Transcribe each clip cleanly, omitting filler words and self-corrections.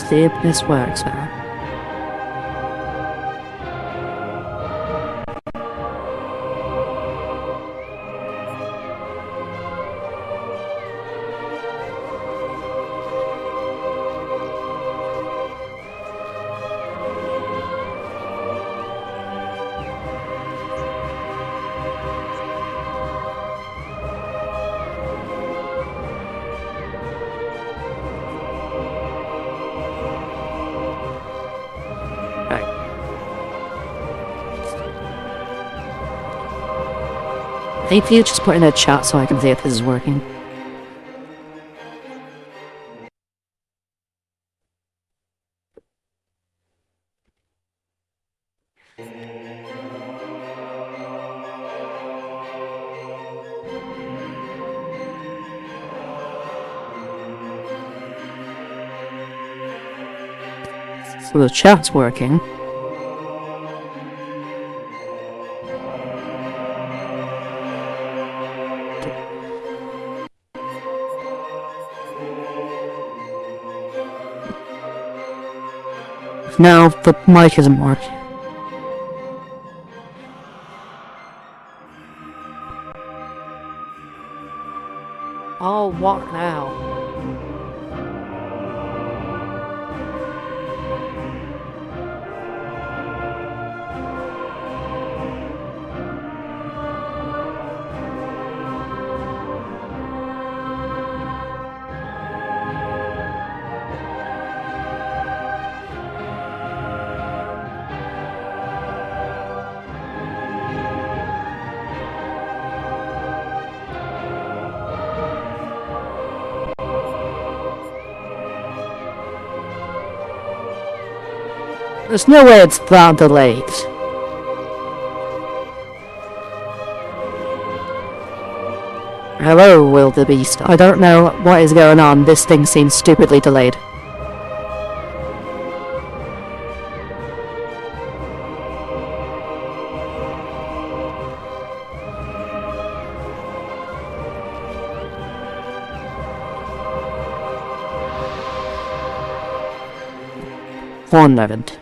see if this works now. I think you just put in a chat so I can see if this is working. So the chat's working. Now the mic isn't working. Oh, what now? There's no way it's that delayed. Hello, wildebeest. I don't know what is going on. This thing seems stupidly delayed. One moment.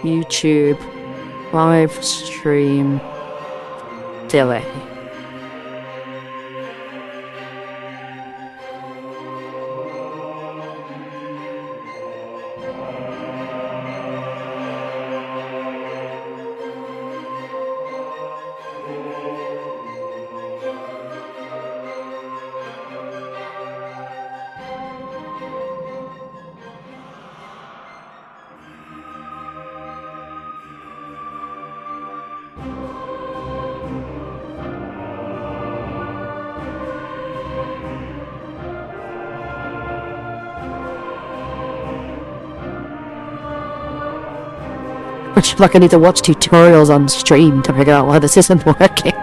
YouTube live stream delay. I feel like I need to watch tutorials on stream to figure out why this isn't working.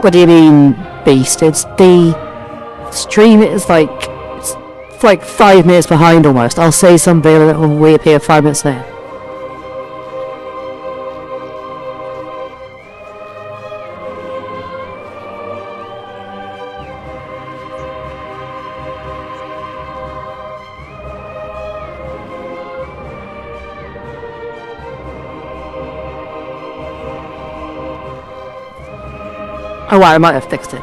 What do you mean, Beast? It's the stream is like, it's like 5 minutes behind almost. I'll say something and it will reappear 5 minutes there. Oh wow, I might have fixed it.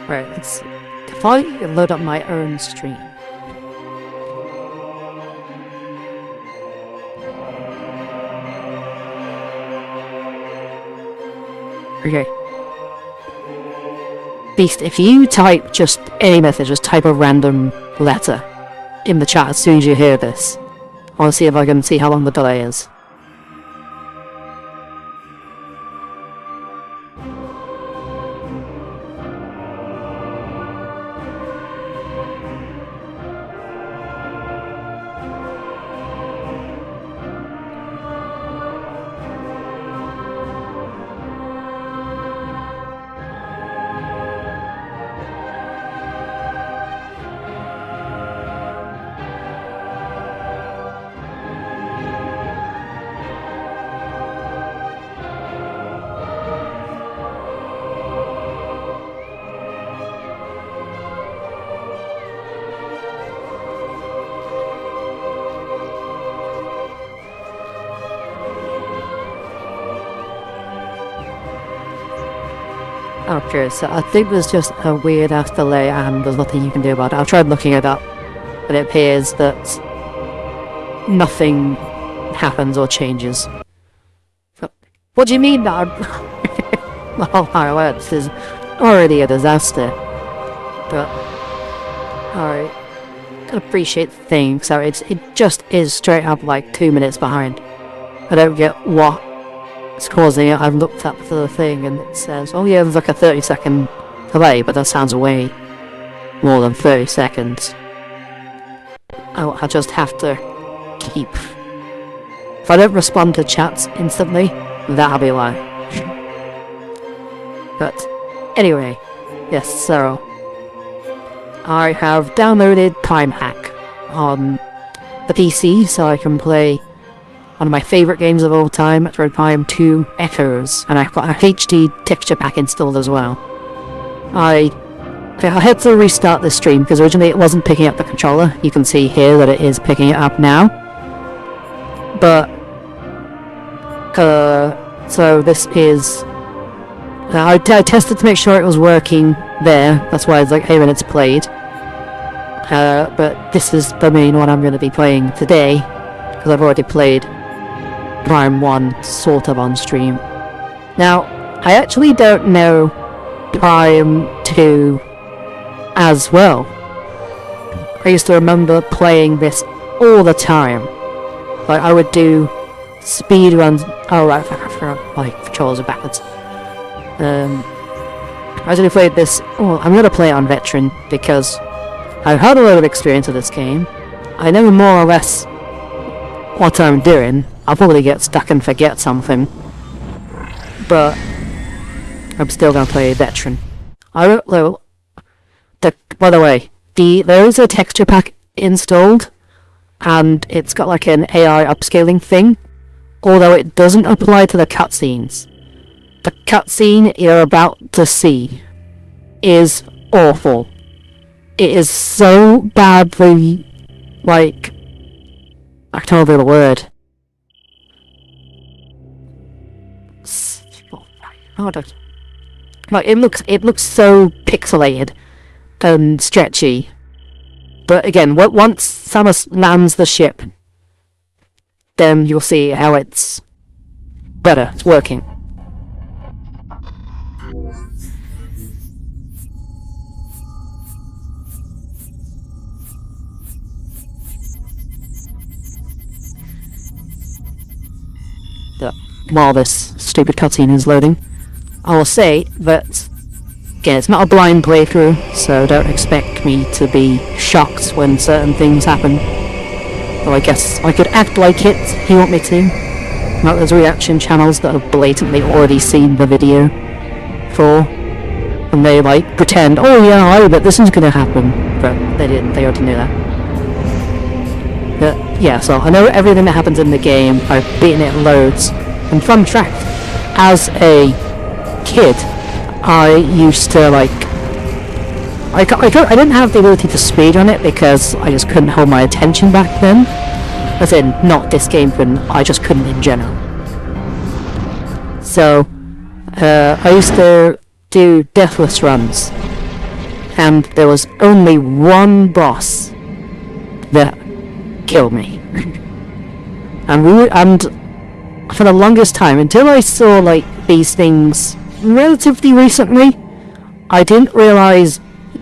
Right, let's see. If I load up my own stream. Okay. Beast, if you type just any message, just type a random letter in the chat as soon as you hear this. I want to see if I can see how long the delay is. Okay, so I think there's just a weird ass delay and there's nothing you can do about it. I've tried looking it up, but it appears that nothing happens or changes. But what do you mean that the whole iOS is already a disaster? But I can appreciate the thing, so it just is straight up like 2 minutes behind. I don't get what is causing it. I've looked up the thing and it says, oh yeah, there's like a 30-second delay, but that sounds way more than 30 seconds. I'll just have to keep... If I don't respond to chats instantly, that'll be why. But anyway, yes, so I have downloaded Prime Hack on the PC so I can play one of my favourite games of all time, Metroid Prime 2 Echoes, and I've got a HD texture pack installed as well. I had to restart this stream because originally it wasn't picking up the controller. You can see here that it is picking it up now. But, so this is... I tested to make sure it was working there, that's why it's like, hey, when it's played. But this is the main one I'm going to be playing today, because I've already played Prime 1 sort of on stream. Now, I actually don't know Prime 2 as well. I used to remember playing this all the time. Like, I would do speed runs. Oh, right, I forgot my controls are backwards. I actually played this. Oh, I'm gonna play it on Veteran because I've had a lot of experience with this game. I know more or less what I'm doing. I'll probably get stuck and forget something, but I'm still gonna play Veteran. I don't know. By the way, there is a texture pack installed, and it's got like an AI upscaling thing, although it doesn't apply to the cutscenes. The cutscene you're about to see is awful. It is so badly, like, I can't remember the word. Like, it looks so pixelated and stretchy. But again, once Samus lands the ship, then you'll see how it's better. It's working. While this stupid cutscene is loading, I will say that, again, it's not a blind playthrough, so don't expect me to be shocked when certain things happen. Though I guess I could act like it if you want me to. Not those reaction channels that have blatantly already seen the video for, and they like pretend, oh yeah, I bet this is gonna happen, but they didn't, they already knew that. But yeah, so I know everything that happens in the game, I've beaten it loads. And fun fact, as a kid, I used to like... I didn't have the ability to speedrun it because I just couldn't hold my attention back then. As in, not this game, but I just couldn't in general. So, I used to do deathless runs. And there was only one boss that killed me. and for the longest time, until I saw like these things relatively recently, I didn't realise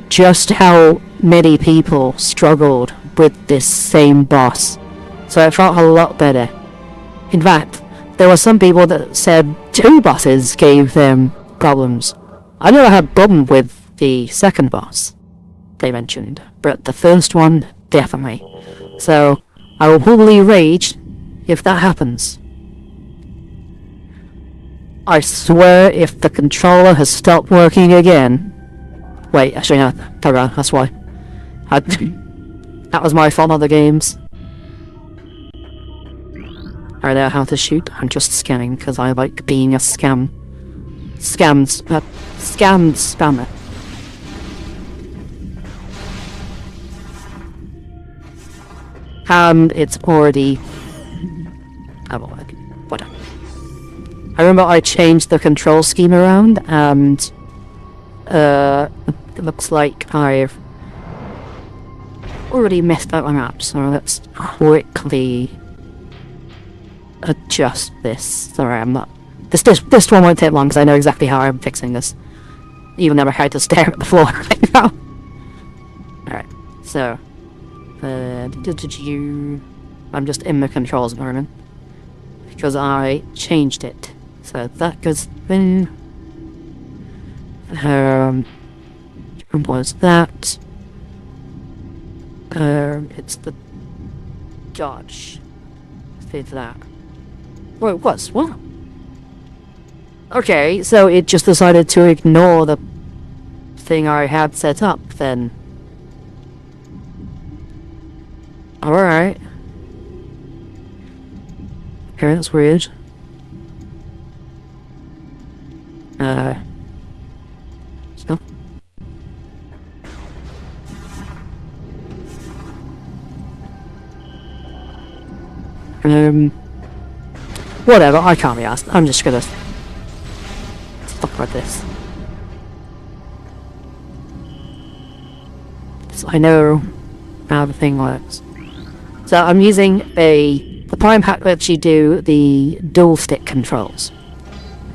just how many people struggled with this same boss. So it felt a lot better. In fact, there were some people that said 2 bosses gave them problems. I never had a problem with the second boss they mentioned, but the first one, definitely. So I will probably rage if that happens. I swear if the controller has stopped working again... Wait, actually no, that's why. That was my fault on the games. I know how to shoot, I'm just scamming because I like being a scammed spammer. And it's already... whatever. I remember I changed the control scheme around, and It looks like I've already messed up my map, so let's quickly adjust this. Sorry, I'm not... This one won't take long, because I know exactly how I'm fixing this. Even though I had to stare at the floor right now. Alright, so... I'm just in the controls at the moment. Because I changed it. So that goes in... what was that? It's the... dodge. Save that. Oh, it was. What? Okay, so it just decided to ignore the thing I had set up, then. Alright. Okay, that's weird. Stop. Whatever, I can't be asked. I'm just gonna stop like this. So I know how the thing works. So I'm using the Prime hack lets you do the dual stick controls,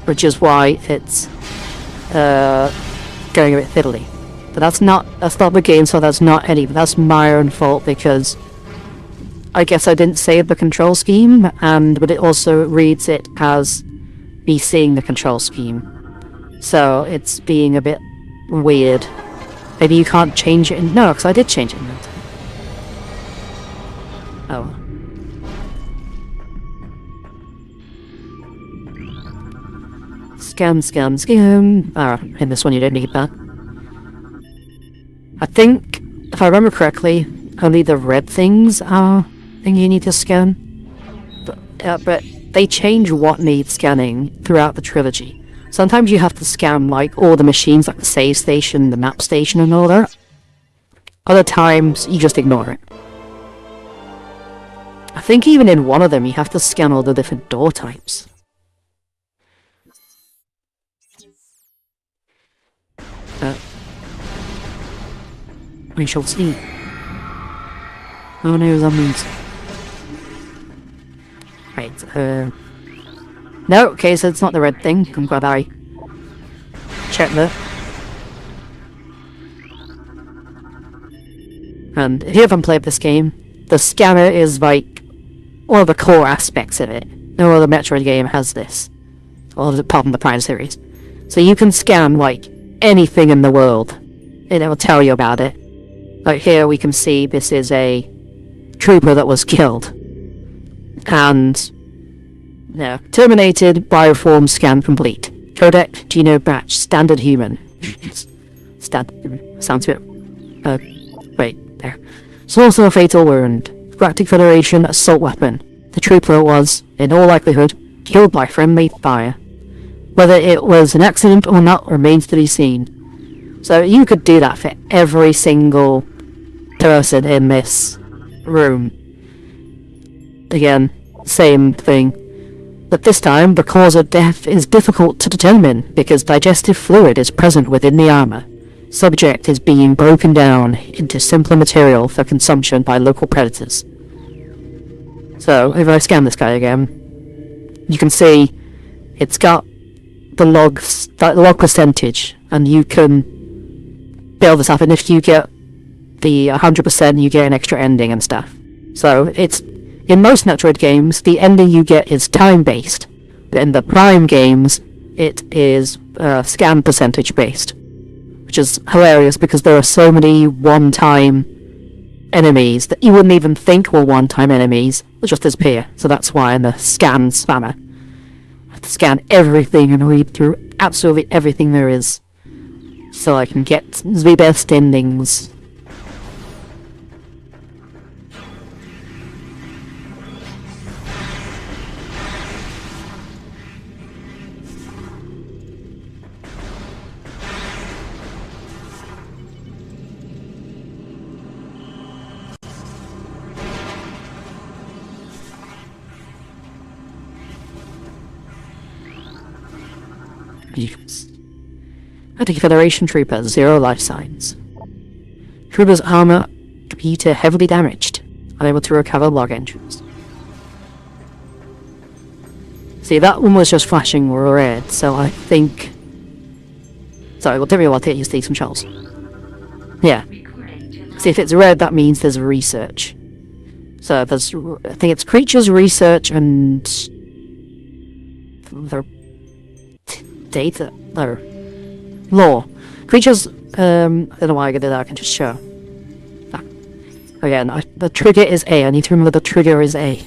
which is why it's going a bit fiddly. But that's not the game, so that's my own fault, because I guess I didn't save the control scheme, but it also reads it as me seeing the control scheme. So it's being a bit weird. Maybe you can't change it no, because I did change it in that. Oh. Scam. In this one you don't need that. I think, if I remember correctly, only the red things are thing you need to scan. But they change what needs scanning throughout the trilogy. Sometimes you have to scan like all the machines, like the save station, the map station and all that. Other times you just ignore it. I think even in one of them you have to scan all the different door types. We shall see. Oh no, zombies. Right, no, okay, so it's not the red thing. I'm glad I checked that. And if you haven't played this game, the scanner is like one of the core aspects of it. No other Metroid game has this. Well, apart from the Prime series. So you can scan like anything in the world, and it will tell you about it. Like here we can see this is a trooper that was killed. And no, terminated, bioform scan complete. Codec, genome batch, standard human. Sounds a bit... wait, there. Source of a fatal wound. Galactic Federation assault weapon. The trooper was, in all likelihood, killed by friendly fire. Whether it was an accident or not remains to be seen. So you could do that for every single person in this room. Again, same thing. But this time, the cause of death is difficult to determine because digestive fluid is present within the armor. Subject is being broken down into simpler material for consumption by local predators. So, if I scan this guy again, you can see it's got the log percentage, and you can build this up, and if you get the 100%, you get an extra ending and stuff. So, it's... in most Metroid games, the ending you get is time-based. In the Prime games, it is scan percentage-based. Which is hilarious because there are so many one-time enemies that you wouldn't even think were one-time enemies that just disappear. So that's why in the scan spammer, I have to scan everything and read through absolutely everything there is. So I can get the best endings. Anti-Federation Trooper, 0 life signs. Trooper's armor computer heavily damaged. Unable to recover log entries. See, that one was just flashing red, so I think... Sorry, we'll tell you what, get used to these controls. Yeah. See, if it's red, that means there's research. So there's... I think it's creatures, research, and... data... No. Law. Creatures... I don't know why I did that, I can just show. Again, the trigger is A. I need to remember the trigger is A.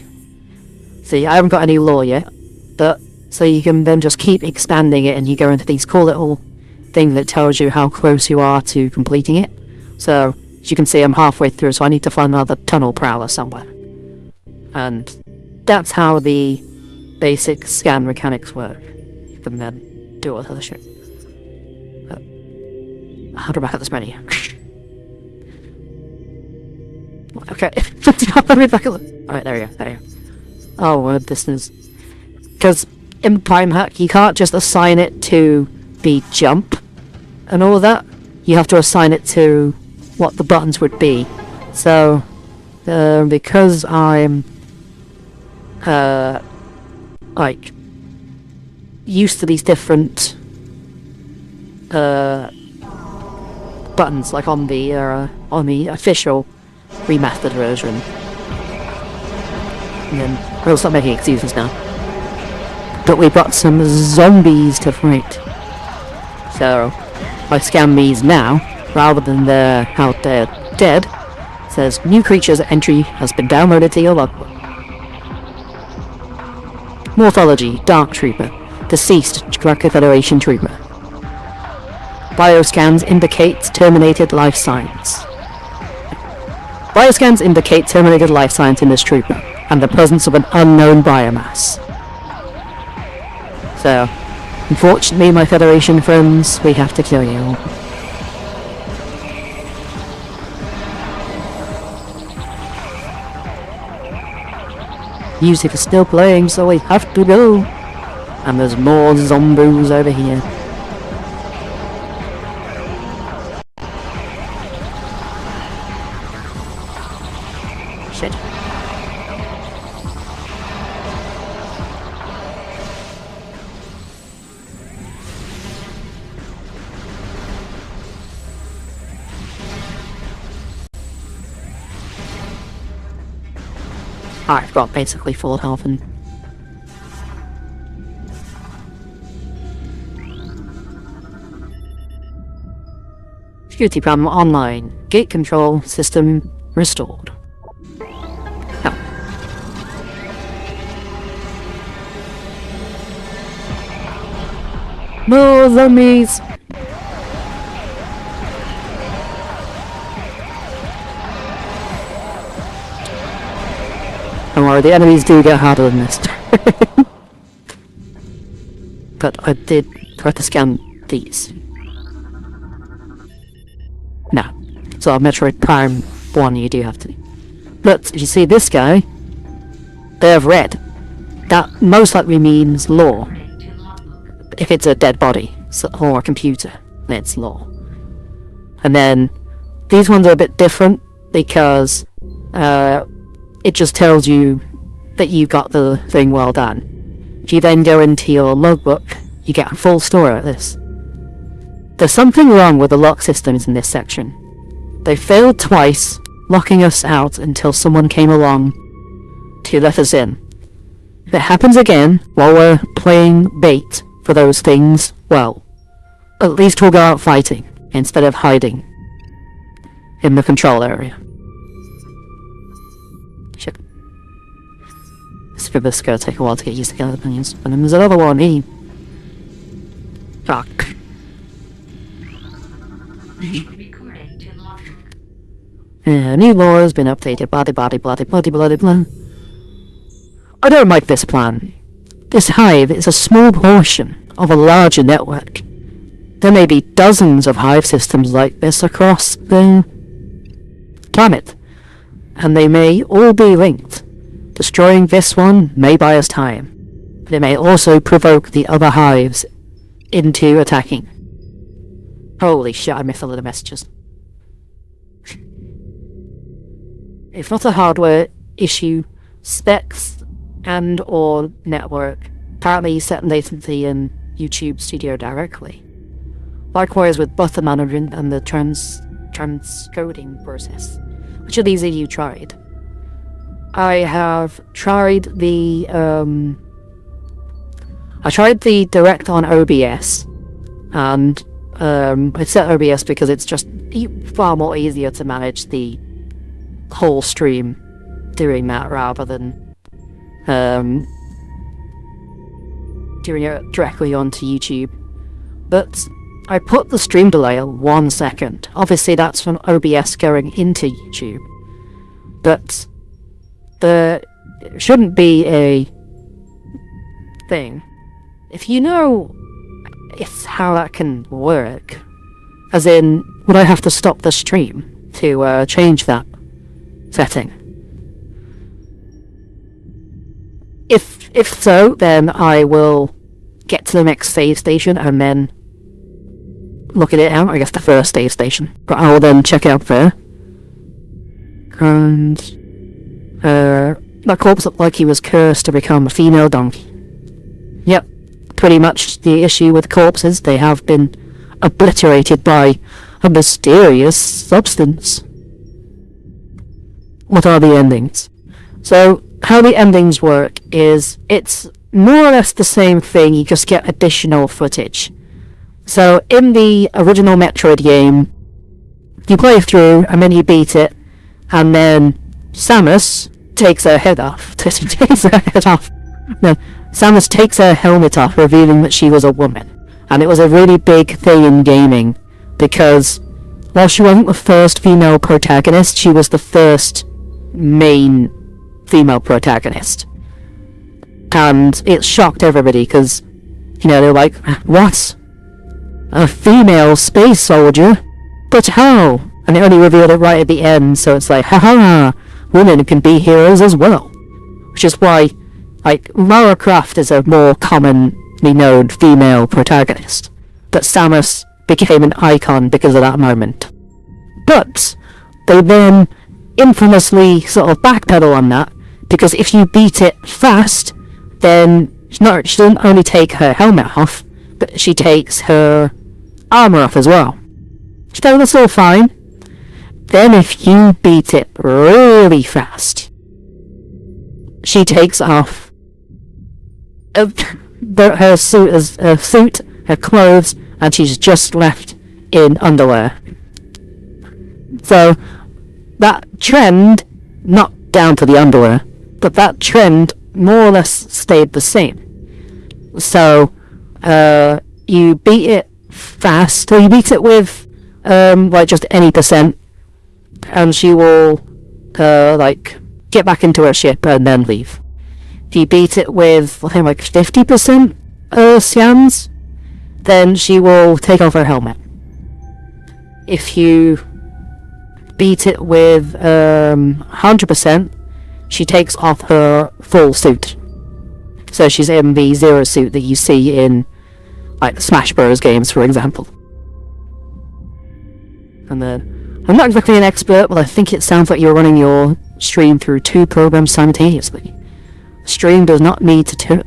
See, I haven't got any law yet. But, so you can then just keep expanding it and you go into these cool little thing that tells you how close you are to completing it. So, as you can see, I'm halfway through, so I need to find another tunnel prowler somewhere. And that's how the basic scan mechanics work. You can then do all this other shit. How do I back at this menu? Okay, alright, there we go, there we go. Oh, well, this is... Because in Prime Hack, you can't just assign it to the jump and all that. You have to assign it to what the buttons would be. So, because I'm, like, used to these different, buttons, like on the official remastered version. And then, we'll stop making excuses now. But we've got some zombies to fight. So, I scan these now, rather than they're out there dead. It says, new creatures entry has been downloaded to your logbook. Morphology, Dark Trooper. Deceased, Federation Trooper. Bioscans indicate terminated life signs. Bioscans indicate terminated life signs in this trooper, and the presence of an unknown biomass. So, unfortunately, my Federation friends, we have to kill you. Music is still playing, so we have to go. And there's more zombies over here. Shit. I've got basically full health and... Security problem online. Gate control system restored. Oh. More zombies! Don't worry, the enemies do get harder than this. But I did try to scan these. No. So Metroid Prime 1 you do have to. But if you see this guy, they have red. That most likely means law. If it's a dead body or a computer, then it's law. And then these ones are a bit different because it just tells you that you got the thing well done. If you then go into your logbook, you get a full story of this. There's something wrong with the lock systems in this section. They failed twice, locking us out until someone came along to let us in. If it happens again while we're playing bait for those things, well, at least we'll go out fighting instead of hiding in the control area. Shit. This is gonna take a while to get used to the opinions. And then there's another one, Fuck. Yeah, new law has been updated, blah blah. I don't like this plan. This hive is a small portion of a larger network. There may be dozens of hive systems like this across the planet, and they may all be linked. Destroying this one may buy us time, but it may also provoke the other hives into attacking. Holy shit, I missed a lot of messages. It's not a hardware issue, specs and or network. Apparently set latency in YouTube Studio directly. Likewise with buffer management and the transcoding process. Which of these have you tried? I have tried the direct on OBS, and I set OBS because it's just far more easier to manage the whole stream doing that rather than doing it directly onto YouTube. But I put the stream delay at 1 second. Obviously that's from OBS going into YouTube. But there shouldn't be a thing. If you know how that can work, as in, would I have to stop the stream to change that setting? If so, then I will get to the next save station and then look at it out. I guess the first save station, but I will then check it out there. And that corpse looked like he was cursed to become a female donkey. Yep, pretty much the issue with corpses. They have been obliterated by a mysterious substance. What are the endings? So, how the endings work is, it's more or less the same thing, you just get additional footage. So, in the original Metroid game, you play through, and then you beat it, and then Samus takes her head off. No, Samus takes her helmet off, revealing that she was a woman. And it was a really big thing in gaming, because while she wasn't the first female protagonist, she was the first main female protagonist. And it shocked everybody, because, you know, they're like, what? A female space soldier? But how? And it only revealed it right at the end, so it's like, haha, women can be heroes as well. Which is why, like, Lara Croft is a more commonly known female protagonist. But Samus became an icon because of that moment. But they then infamously sort of backpedal on that, because if you beat it fast, then she doesn't only take her helmet off, but she takes her armor off as well. So that's all fine. Then if you beat it really fast, she takes off her suit, her clothes, and she's just left in underwear. So that trend, not down to the underwear, but that trend more or less stayed the same. So you beat it fast, or you beat it with like just any percent, and she will like get back into her ship and then leave. If you beat it with I think like 50% Sians, then she will take off her helmet. If you beat it with 100%, she takes off her full suit. So she's in the Zero suit that you see in like the Smash Bros games, for example. And then, I'm not exactly an expert, but I think it sounds like you're running your stream through 2 programs simultaneously. The stream does not need to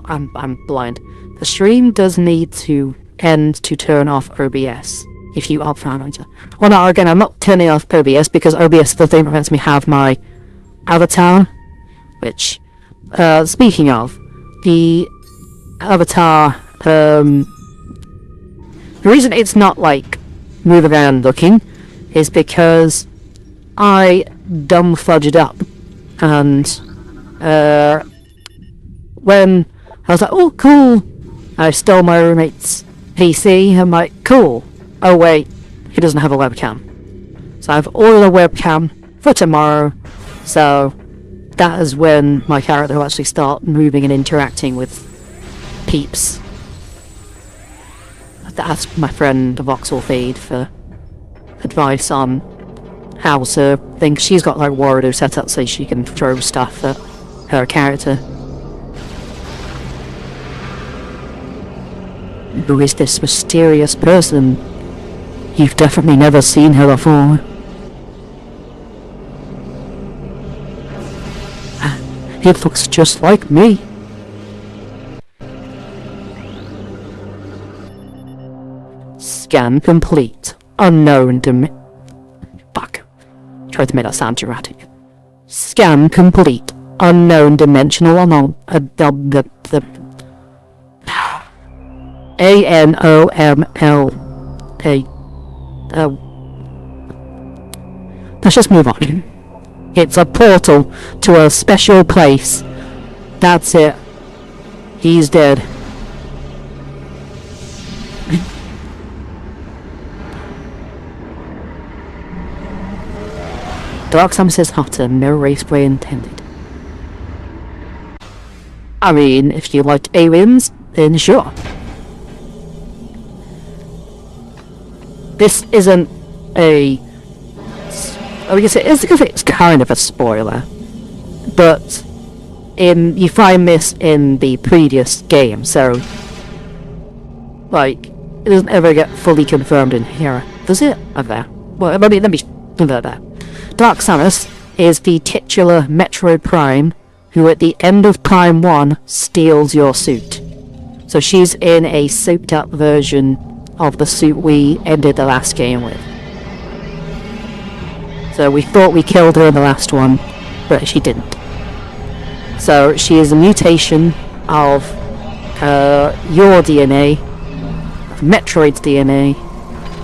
I'm blind. The stream does need to end to turn off OBS if you opt for it. Well, no, again, I'm not turning off OBS because OBS is the thing that lets me have my avatar, which, speaking of, the avatar, the reason it's not, like, move around looking is because I dumb fudged up, and, when I was like, oh, cool, I stole my roommate's PC, I'm like, cool, oh wait, he doesn't have a webcam. So I've ordered a webcam for tomorrow, so that is when my character will actually start moving and interacting with peeps. I have to ask my friend Voxel Feed for advice on how to think. She's got like Warudo set up so she can throw stuff at her character. Who is this mysterious person? You've definitely never seen her before. It looks just like me. Scan complete. Unknown Fuck. Tried to make that sound dramatic. Scan complete. Unknown dimensional ANOMLA. Let's just move on. It's a portal to a special place. That's it. He's dead. Dark Samus' hotter, mirror race way intended. I mean, if you liked aliens, then sure. This isn't a... I guess it is, it's kind of a spoiler. But you find this in the previous game, so... Like, it doesn't ever get fully confirmed in here. Does it? Okay. Well, let me there. Dark Samus is the titular Metroid Prime, who at the end of Prime 1 steals your suit. So she's in a souped up version of the suit we ended the last game with. So we thought we killed her in the last one, but she didn't. So she is a mutation of your DNA, of Metroid's DNA,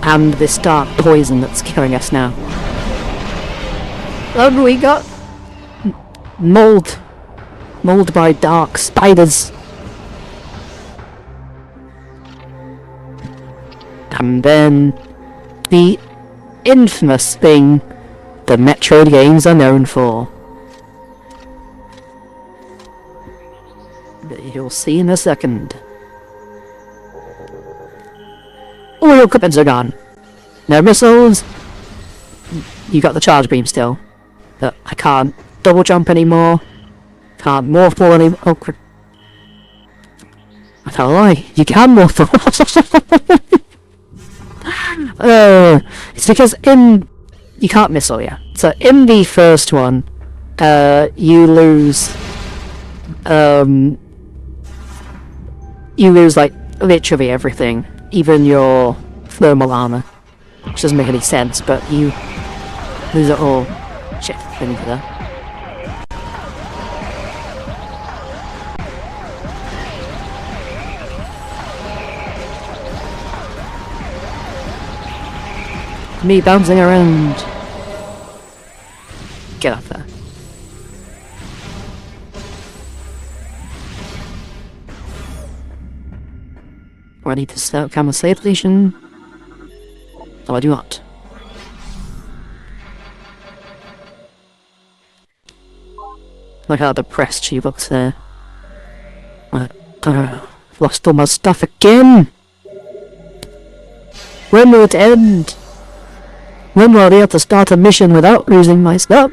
and this dark poison that's killing us now. And we got mauled by dark spiders. And then the infamous thing the Metroid games are known for. That you'll see in a second. All your equipments are gone. No missiles. You got the charge beam still. But I can't double jump anymore. Can't morphle anymore. Oh, I can't lie. You can morphle. It's because you can't missile, yeah. So in the first one, you lose like literally everything, even your thermal armor, which doesn't make any sense. But you lose it all. Shit, I need that. Me bouncing around. Get up there. Ready to start camera station? No, I do not. Look how depressed she looks there. Lost all my stuff again! When will it end? When will I be able to start a mission without losing my stuff?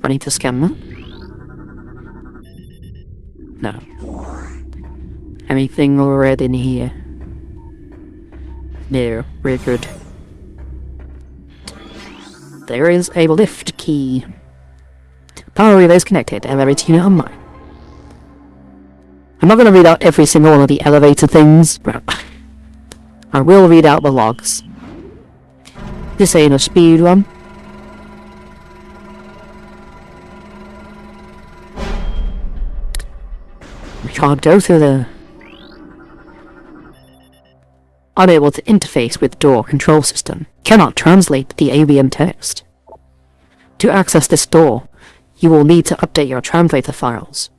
I need to scan that. No. Anything red in here? No, we're good. There is a lift key. Power relay is connected. Elevator unit online. I'm not going to read out every single one of the elevator things, but I will read out the logs. This ain't a speed run. We can't go through there. Unable to interface with door control system. Cannot translate the alien text. To access this door, you will need to update your translator files.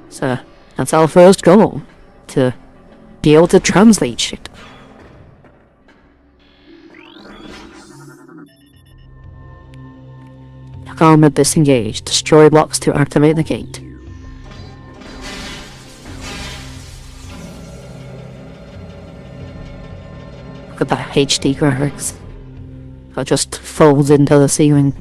So, that's our first goal. To be able to translate shit. Armor disengaged. Destroy blocks to activate the gate. Look at that HD graphics. That just folds into the ceiling.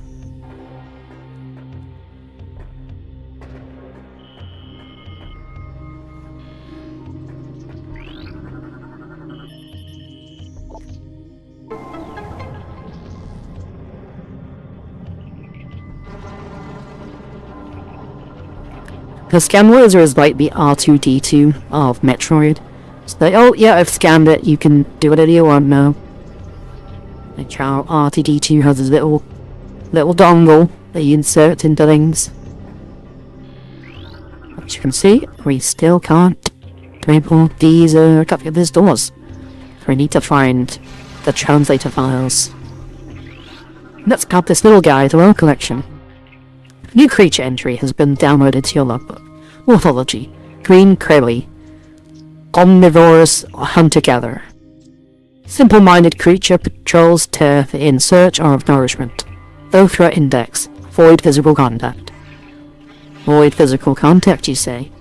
The scan laser is like the R2-D2 of Metroid. So they, oh yeah, I've scanned it, you can do whatever you want now. Like how R2-D2 has this little dongle that you insert into things. As you can see, we still can't enable these these doors. We need to find the translator files. Let's add this little guy to our collection. New creature entry has been downloaded to your logbook. Morphology: green crabby, omnivorous hunter-gatherer. Simple-minded creature patrols turf in search of nourishment. Low threat index. Void physical contact. Void physical contact, you say?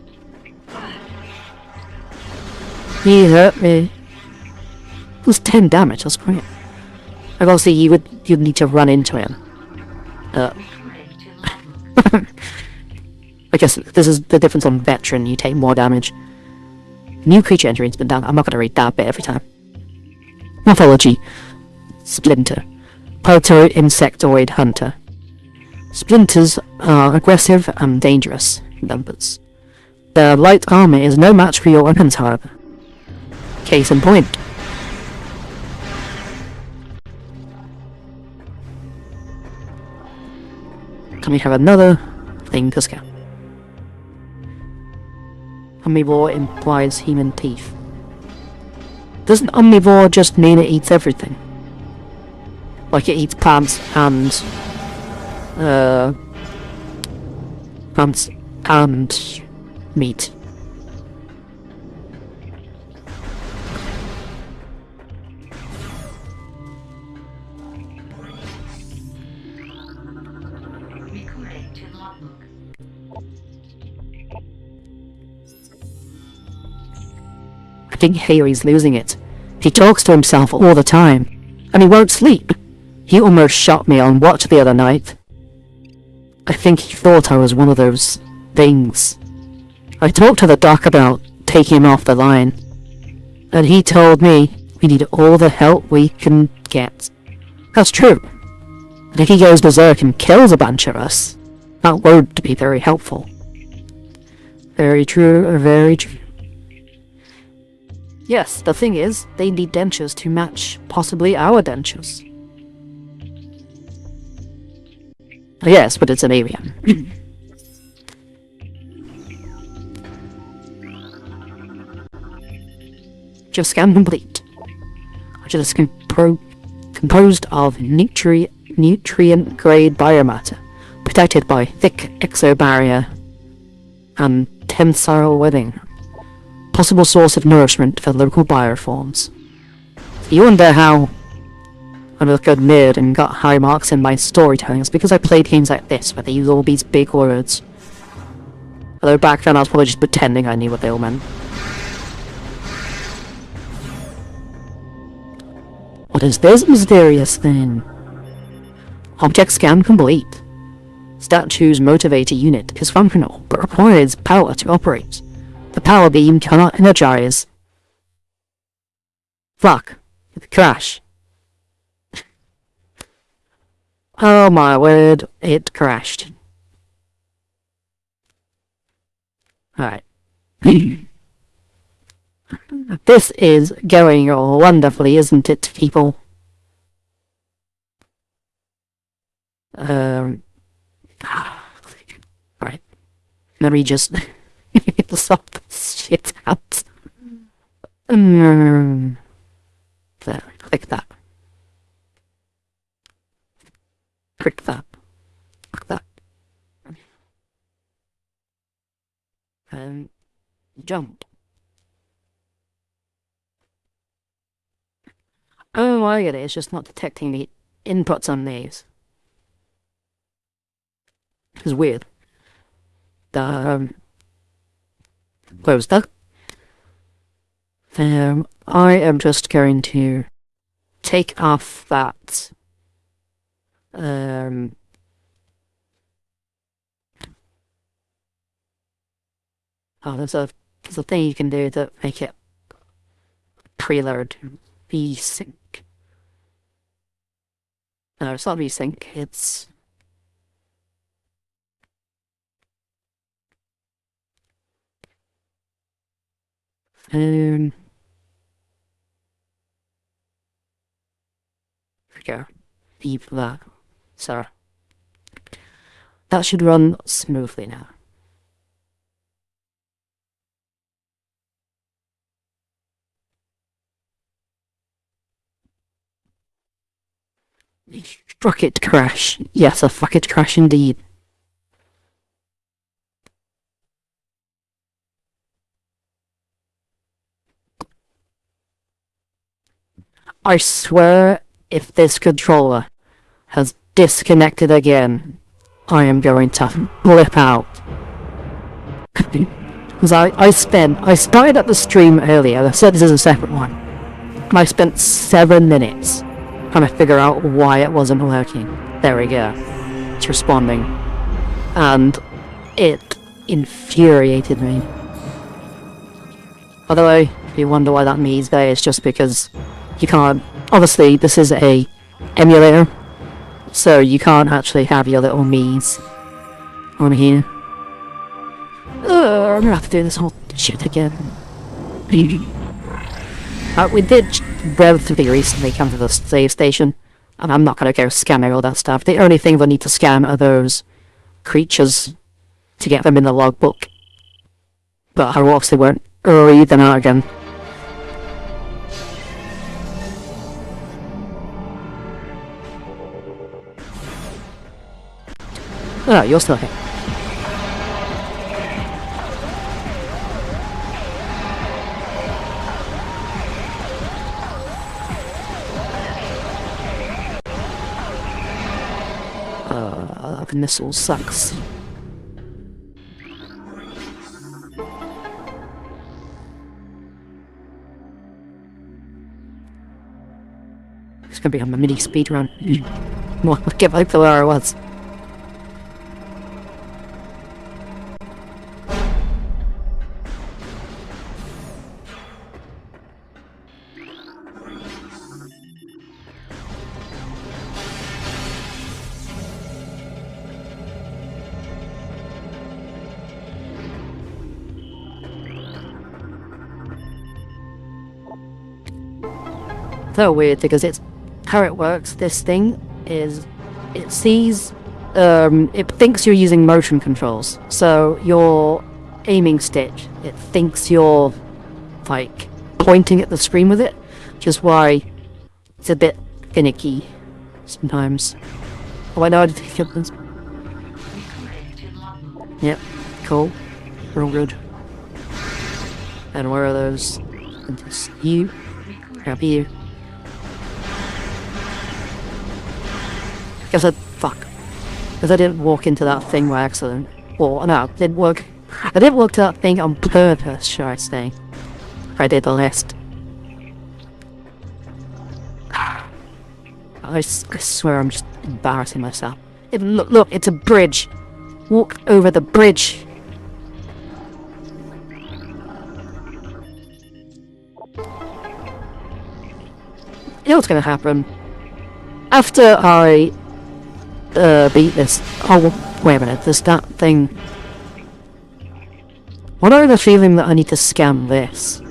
He hurt me. It was 10 damage, that's great. Like obviously you'd need to run into him. I guess this is the difference on veteran, you take more damage. New creature entry has been done. I'm not gonna read that bit every time. Morphology: splinter. Predatory insectoid hunter. Splinters are aggressive and dangerous in numbers. Their light armor is no match for your weapons, however. Case in point. Can we have another thing to scan? Omnivore implies human teeth. Doesn't omnivore just mean it eats everything? Like it eats plants and meat. I think Harry's losing it. He talks to himself all the time, and he won't sleep. He almost shot me on watch the other night. I think he thought I was one of those things. I talked to the doc about taking him off the line, and he told me we need all the help we can get. That's true. And if he goes berserk and kills a bunch of us, that won't be very helpful. Very true, very true. Yes, the thing is, they need dentures to match possibly our dentures. Yes, but it's an alien. Just scan complete. Which is composed of nutrient-grade biomatter, protected by thick exobarrier and tensile webbing. Possible source of nourishment for local bioforms. You wonder how I'm a good nerd and got high marks in my storytelling. It's because I played games like this, where they use all these big words. Although back then I was probably just pretending I knew what they all meant. What is this mysterious thing? Object scan complete. Statue's motivator unit is functional, but requires power to operate. The power beam cannot energize. Fuck. Crash. Oh my word, it crashed. Alright. This is going wonderfully, isn't it, people? Alright. Let me just sort this shit out. There, click that. Click that. Click that. And jump. Oh, I get it. It's just not detecting the inputs on these. It's weird. Close that. I am just going to take off that. Oh, there's a thing you can do to make it preload. VSync. No, it's not VSync, it's There we go. Leave that. So that should run smoothly now. Fuck it crash. Yes, a fuck it crash indeed. I swear, if this controller has disconnected again, I am going to flip out. Because I started at the stream earlier, I said this is a separate one, and I spent 7 minutes trying to figure out why it wasn't working. There we go. It's responding. And it infuriated me. By the way, if you wonder why that means there, it's just because you can't... Obviously, this is a emulator, so you can't actually have your little Mii's on here. I'm gonna have to do this whole shit again. We did relatively recently come to the save station, and I'm not gonna go scanning all that stuff. The only thing we need to scan are those creatures to get them in the logbook. But I obviously won't read them out again. Oh, you're still here. The missile sucks. It's gonna be a mini speedrun. Well, get back to where I was. So weird, because it's how it works. This thing is, it sees, it thinks you're using motion controls. So your aiming stick, it thinks you're like pointing at the screen with it, which is why it's a bit finicky sometimes. Oh, I know I did kill this. Yep, cool, real good. And where are those? You, grab you. Because I didn't walk into that thing by accident. Or, no, it didn't work. I didn't walk to that thing on purpose, should I say. I did the list. I swear I'm just embarrassing myself. Look, it's a bridge. Walk over the bridge. You know what's gonna happen? After I beat this... Oh, wait a minute, there's that thing. What I have a feeling that I need to scan this.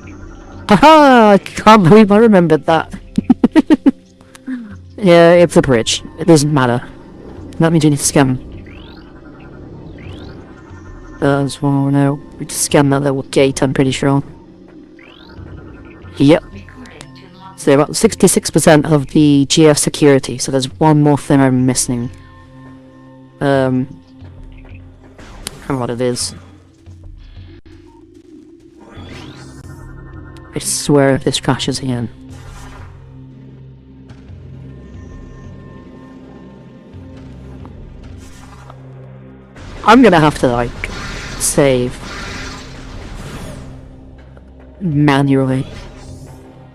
Haha! I can't believe I remembered that. Yeah, it's a bridge. It doesn't matter. That means you need to scan. As well, no. We just scan that little gate, I'm pretty sure. Yep. So about 66% of the GF security, so there's one more thing I'm missing. I don't know what it is. I swear if this crashes again. I'm gonna have to, like, save manually.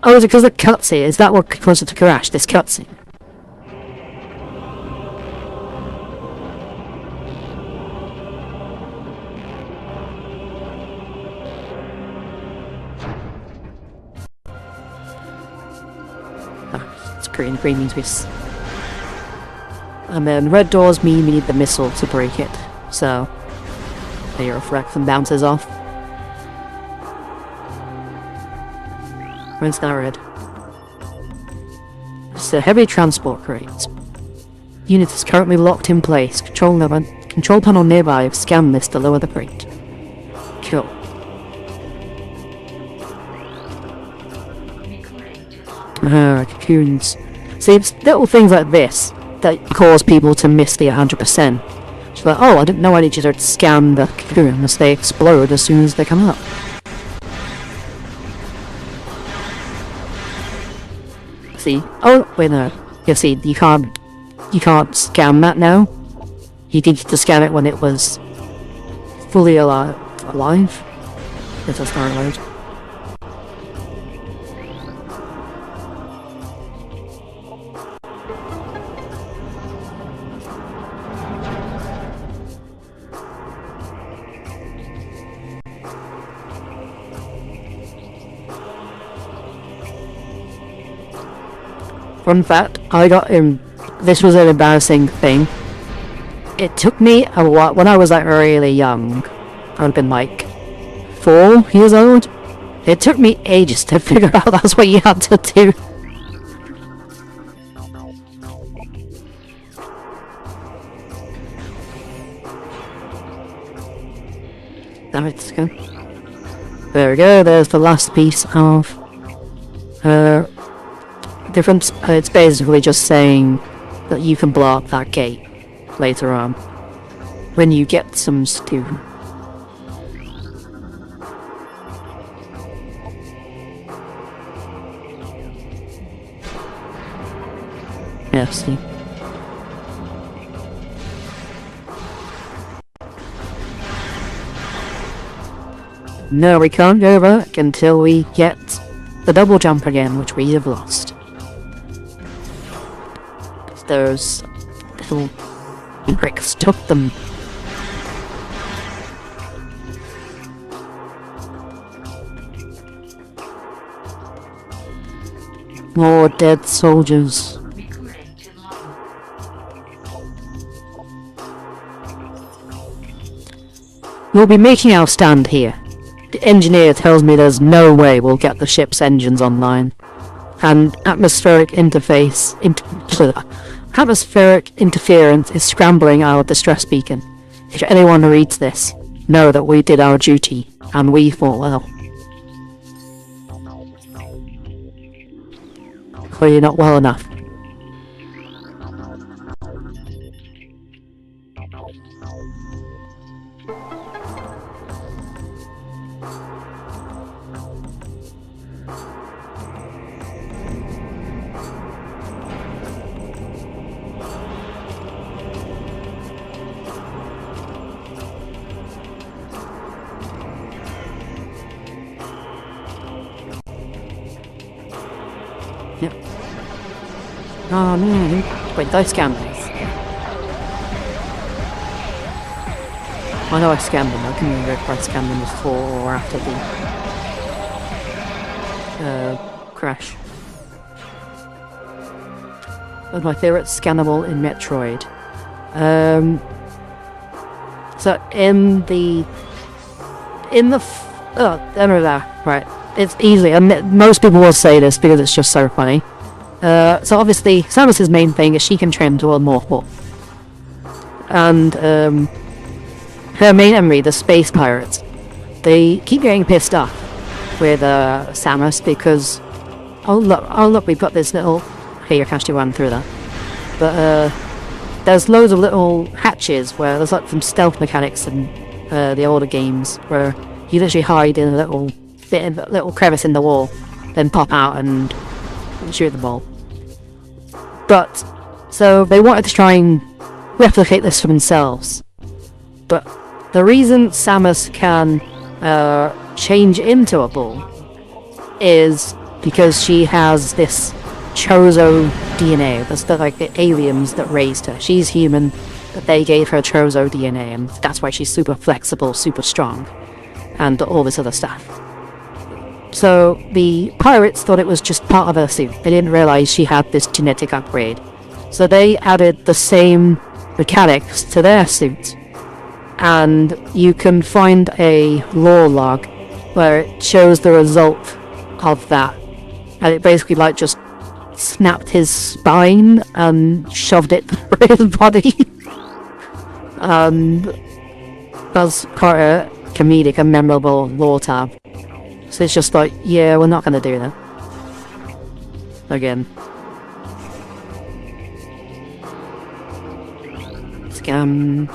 Oh, is it because of the cutscene? Is that what caused it to crash, this cutscene? Oh, it's green. Green means we... And then red doors mean we need the missile to break it. So, the reflect and bounces off. Where's that red? It's a heavy transport crate. Unit is currently locked in place. Control panel nearby. I've scanned this to lower the crate. Cool. Cocoons. See, it's little things like this that cause people to miss the 100%. It's like, oh, I didn't know I needed to scan the cocoons. They explode as soon as they come up. See? Oh, wait, no. You see, you can't scan that now. You needed to scan it when it was fully alive. It's a start load. Fun fact, I got this was an embarrassing thing. It took me a while, when I was like really young, I would have been like 4 years old. It took me ages to figure out that's what you had to do. Damn it, it's good. There we go, there's the last piece of difference. It's basically just saying that you can blow up that gate later on when you get some stew. Yes, see. No, we can't go back until we get the double jump again, which we have lost. Those little bricks took them. More dead soldiers. We'll be making our stand here. The engineer tells me there's no way we'll get the ship's engines online. And atmospheric interference is scrambling our distress beacon. If anyone reads this, know that we did our duty, and we fought well. Clearly not well enough. Yep. Oh no. Wait, did I scan these? I know I scanned them. I couldn't remember if I scanned them before or after the crash. One of my favourite scannable in Metroid. So in the right. It's easy, and most people will say this because it's just so funny. So obviously, Samus's main thing is she can train to a morphle. And her main enemy, the space pirates, they keep getting pissed off with Samus because oh look, we've got this little. Here, you can actually run through that. But there's loads of little hatches where there's like some stealth mechanics in the older games where you literally hide in a little crevice in the wall, then pop out and shoot the ball. But so they wanted to try and replicate this for themselves. But the reason Samus can change into a ball is because she has this Chozo DNA. That's like the aliens that raised her. She's human, but they gave her Chozo DNA, and that's why she's super flexible, super strong, and all this other stuff. So the pirates thought it was just part of her suit. They didn't realize she had this genetic upgrade. So they added the same mechanics to their suit. And you can find a lore log where it shows the result of that And it basically like just snapped his spine and shoved it through his body. That's quite a comedic and memorable lore tab. So it's just like, yeah, we're not gonna do that. Again. Scam.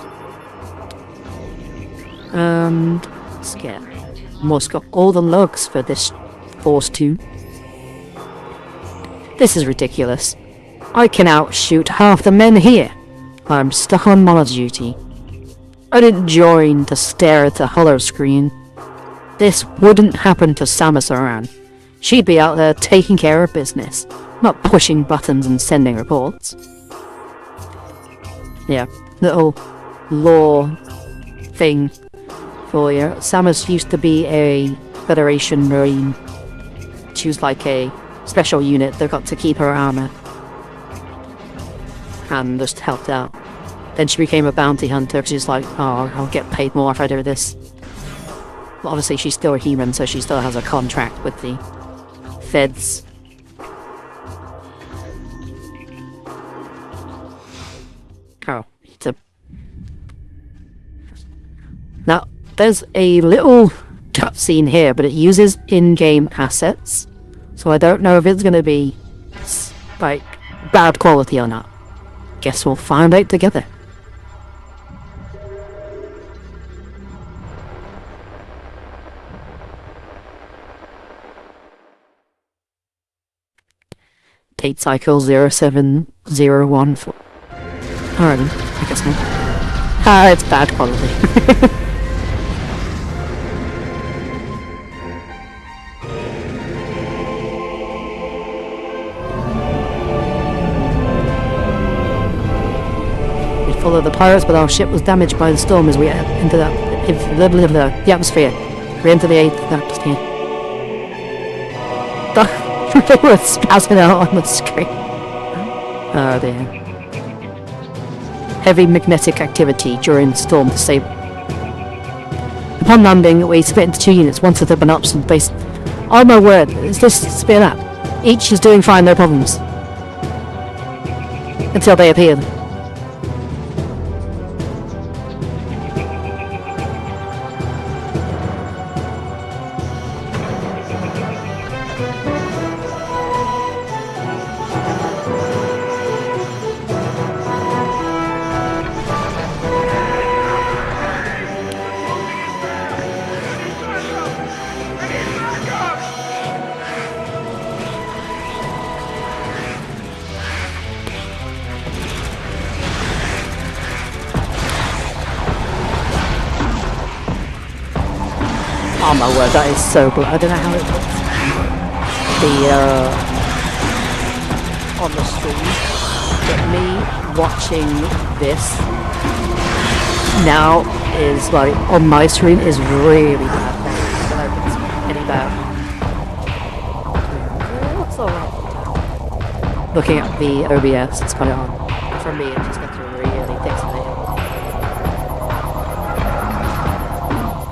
And scare. Almost got all the lugs for this Force 2. This is ridiculous. I can outshoot half the men here. I'm stuck on monitor duty. I didn't join to stare at the hollow screen. This wouldn't happen to Samus Aran. She'd be out there taking care of business, not pushing buttons and sending reports. Yeah, little lore thing for you. Samus used to be a Federation Marine. She was like a special unit that got to keep her armor and just helped out. Then she became a bounty hunter because she's like, oh, I'll get paid more if I do this. But obviously she's still a human, so she still has a contract with the feds. Oh, it's a... Now, there's a little cutscene here, but it uses in-game assets. So I don't know if it's going to be, like, bad quality or not. Guess we'll find out together. Date cycle 07014. Alright, I guess not. Ah, it's bad quality. Follow the pirates, but our ship was damaged by the storm as we entered the atmosphere. We entered the 8th atmosphere. They were spazzing out on the screen. Oh dear. Heavy magnetic activity during the storm to save. Upon landing, we split into 2 units. One set up an option base. Oh my word, is this split up? Each is doing fine, no problems. Until they appeared. Oh my word, that is so cool. I don't know how it looks. On the stream, but me watching this now is like, on my screen is really bad. I don't know if it's any bad. It's alright. Looking at the OBS, it's kind of on. For me, it just looks really pixelated.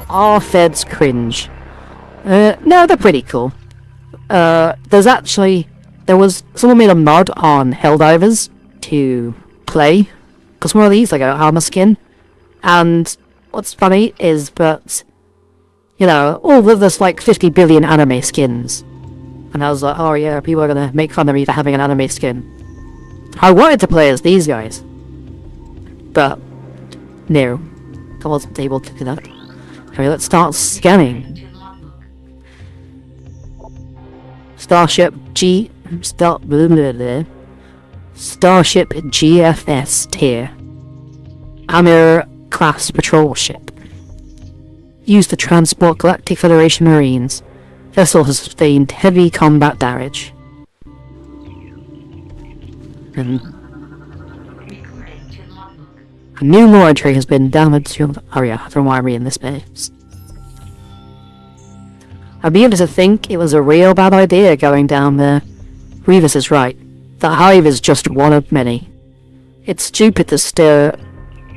Are feds cringe? No, they're pretty cool. There was someone made a mod on Helldivers to play because one of these like a armor skin, and what's funny is that there's like 50 billion anime skins, and I was like, oh yeah, people are gonna make fun of me for having an anime skin. I wanted to play as these guys, but no, I wasn't able to do that. Okay, let's start scanning. Starship GFS tier. Amir class patrol ship. Used to transport Galactic Federation Marines. Vessel has sustained heavy combat damage. And a new laboratory has been damaged. Oh yeah, I don't know why I'm reading this base. I'd be able to think it was a real bad idea going down there. Revis is right. That hive is just one of many. It's stupid to stare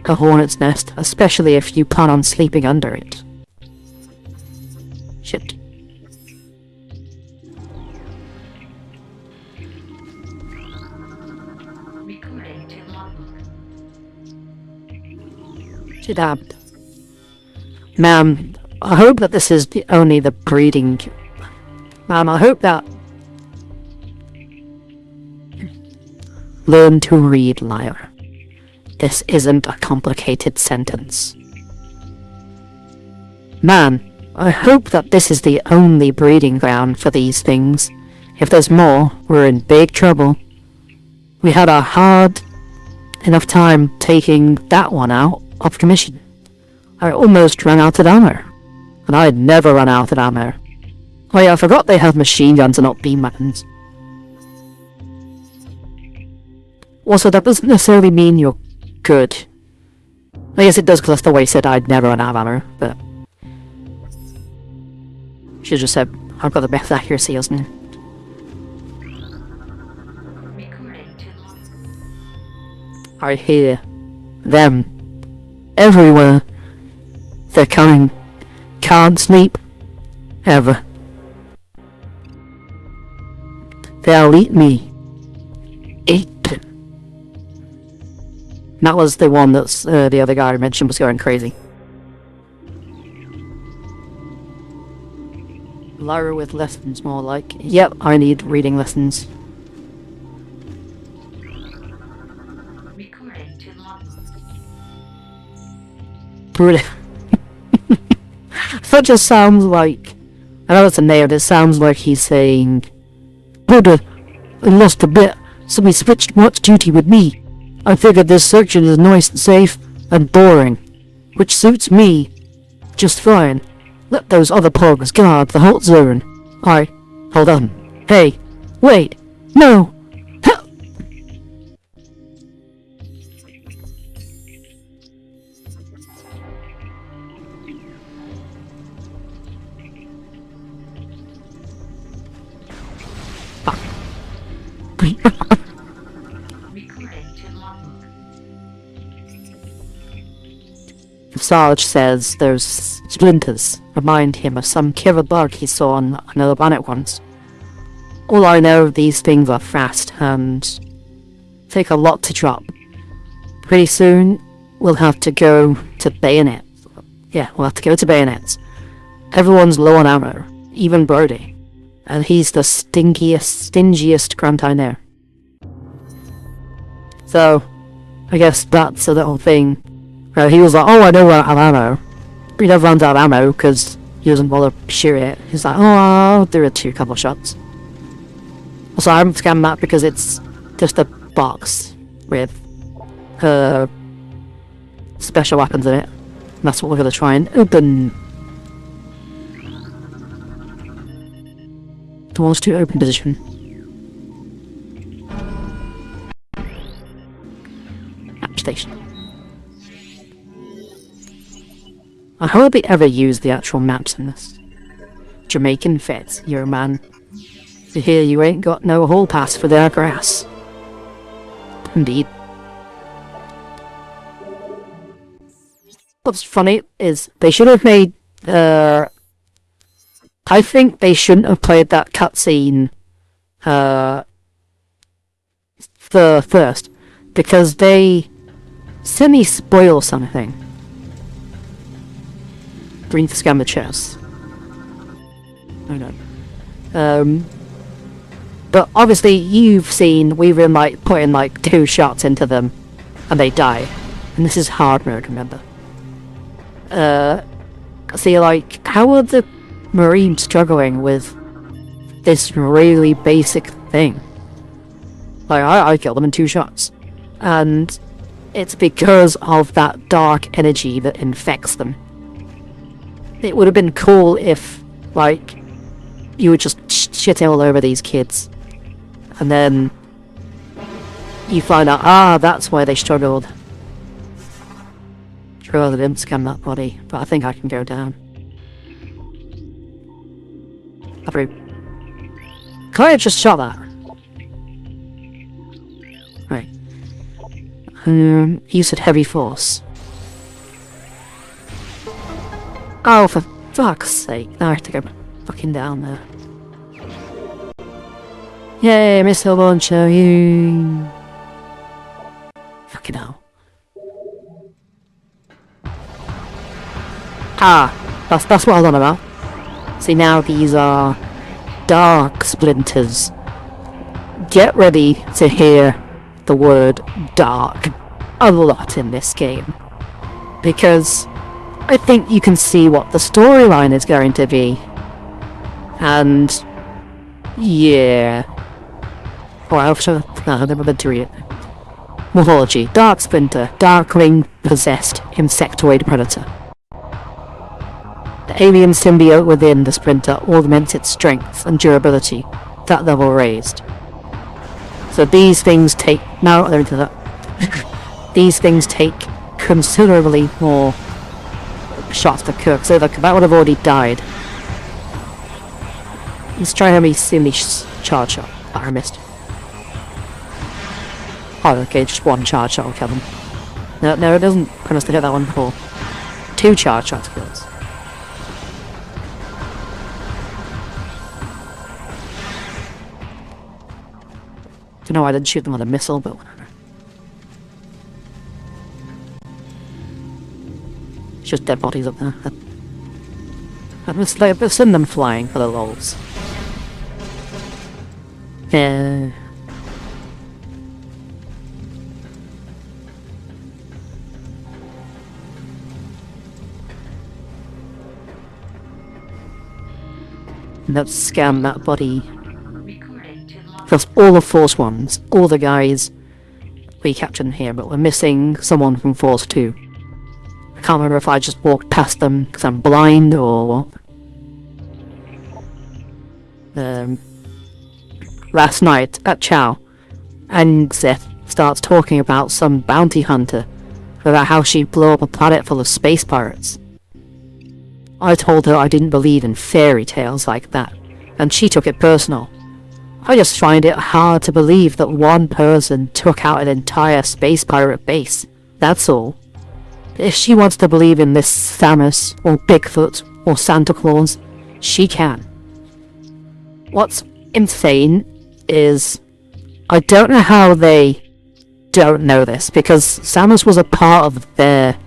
a hornet's nest, especially if you plan on sleeping under it. Shit. She dabbed. Ma'am, I hope that this is only the breeding... Ma'am, I hope that... Learn to read, Lyra. This isn't a complicated sentence. Man, I hope that this is the only breeding ground for these things. If there's more, we're in big trouble. We had a hard enough time taking that one out of commission. I almost ran out of ammo. And I'd never run out of ammo. Oh yeah, I forgot they have machine guns and not beam weapons. Also, that doesn't necessarily mean you're good. I guess it does, because that's the way he said I'd never run out of ammo, but... Should've just said, I've got the best accuracy or something. I hear them everywhere. They're coming. Can't sleep. Ever. They'll eat me. Eat. That was the one that's the other guy I mentioned was going crazy. Lyra with lessons, more like. Yep, I need reading lessons. Brilliant. That just sounds like... I know it's a name, it sounds like he's saying... Buddha, I lost a bit, so we switched watch duty with me. I figured this section is nice and safe and boring, which suits me just fine. Let those other pogs guard the whole zone. Hold on. Hey, wait, no! Sarge says those splinters remind him of some killer bug he saw on another planet once. All I know, these things are fast and take a lot to drop. Pretty soon, we'll have to go to bayonets. Yeah, we'll have to go to bayonets. Everyone's low on ammo, even Brody. And he's the stingiest grunt I know. So, I guess that's a little thing. He was like, oh, I know I have ammo. But he never runs out of ammo because he doesn't bother shooting it. He's like, oh, I'll do a couple shots. Also, I haven't scanned that because it's just a box with special weapons in it. And that's what we're going to try and open. Towards to open position. Map station. I hardly ever use the actual maps in this. Jamaican feds, you're a man. Here you ain't got no hall pass for their grass. Indeed. What's funny is they should have made I think they shouldn't have played that cutscene first, because they semi-spoil something. Green to scan the chest. Oh no. But obviously you've seen we've been like putting like 2 shots into them and they die. And this is hard mode, remember. See, like, how are the Marines struggling with this really basic thing? Like, I killed them in 2 shots. And it's because of that dark energy that infects them. It would have been cool if, like, you were just shitting all over these kids. And then you find out, that's why they struggled. Sure, they didn't scan that body, but I think I can go down. Can I have just shot that? Right. You said heavy force. Oh, for fuck's sake. Now I have to go fucking down there. Yay, missile launcher, you. Fucking hell. That's what I was on about. See, now these are dark splinters. Get ready to hear the word dark a lot in this game, because I think you can see what the storyline is going to be. And yeah, or I've never been to read it. Morphology: dark splinter, darkling possessed insectoid predator. The alien symbiote within the splinter augments its strength and durability, that level raised. So these things take these things take considerably more shots to cook, so that would have already died. Let's try how many charge shot. I missed. Oh, okay, just one charge shot will kill them. No, it doesn't promise to hit that one before. 2 charge shots kills. Don't know why I didn't shoot them with a missile, but whatever. It's just dead bodies up there. I'd just send them flying for the lols. Yeah. Let's scan that body. Because all the Force ones, all the guys we captured here, but we're missing someone from Force 2. I can't remember if I just walked past them because I'm blind or what. Last night at Chow, Seth starts talking about some bounty hunter, about how she blew up a planet full of space pirates. I told her I didn't believe in fairy tales like that, and she took it personal. I just find it hard to believe that one person took out an entire space pirate base. That's all. If she wants to believe in this Samus, or Bigfoot, or Santa Claus, she can. What's insane is, I don't know how they don't know this, because Samus was a part of their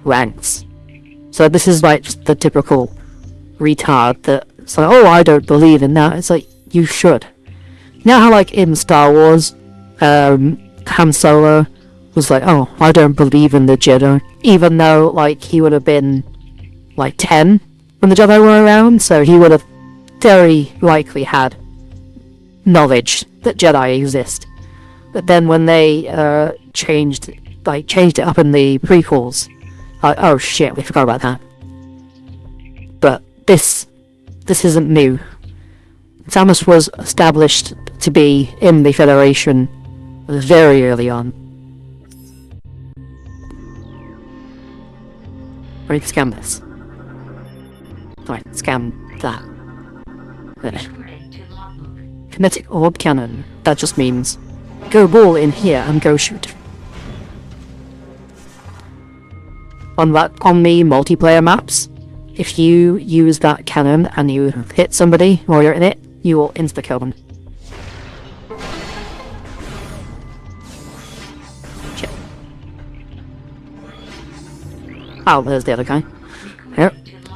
ranks. So this is like just the typical retard that's like, oh, I don't believe in that. It's like, you should. You know how, like, in Star Wars, Han Solo was like, oh, I don't believe in the Jedi, even though, like, he would have been, like, 10 when the Jedi were around, so he would have very likely had knowledge that Jedi exist. But then when they changed it up in the prequels, like, oh shit, we forgot about that. But this isn't new. Samus was established to be in the Federation very early on. I need to scan this. Right, scan that. There. Kinetic orb cannon. That just means go ball in here and go shoot. On the multiplayer maps, if you use that cannon and you hit somebody while you're in it, you will insta-kill them. Shit. Oh, there's the other guy. Here.